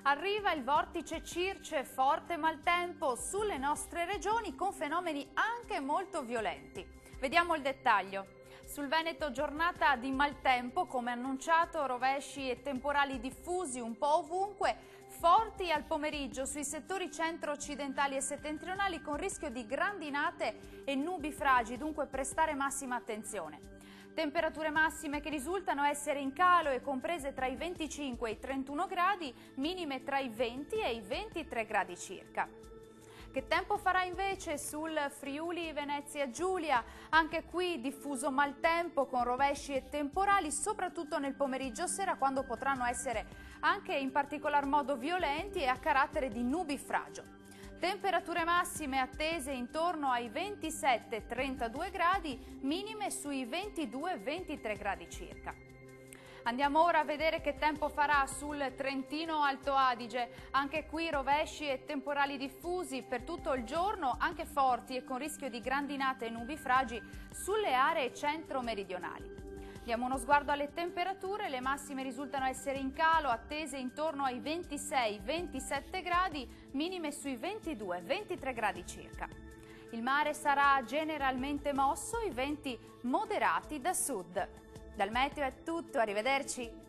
Arriva il vortice Circe, forte maltempo sulle nostre regioni con fenomeni anche molto violenti. Vediamo il dettaglio. Sul Veneto giornata di maltempo, come annunciato, rovesci e temporali diffusi un po' ovunque, forti al pomeriggio sui settori centro-occidentali e settentrionali con rischio di grandinate e nubifragi, dunque prestare massima attenzione. Temperature massime che risultano essere in calo e comprese tra i 25 e i 31 gradi, minime tra i 20 e i 23 gradi circa. Che tempo farà invece sul Friuli Venezia Giulia? Anche qui diffuso maltempo con rovesci e temporali, soprattutto nel pomeriggio sera, quando potranno essere anche in particolar modo violenti e a carattere di nubifragio. Temperature massime attese intorno ai 27-32 gradi, minime sui 22-23 gradi circa. Andiamo ora a vedere che tempo farà sul Trentino Alto Adige. Anche qui rovesci e temporali diffusi per tutto il giorno, anche forti e con rischio di grandinate e nubifragi sulle aree centro-meridionali. Diamo uno sguardo alle temperature, le massime risultano essere in calo, attese intorno ai 26-27 gradi, minime sui 22-23 gradi circa. Il mare sarà generalmente mosso, i venti moderati da sud. Dal meteo è tutto, arrivederci!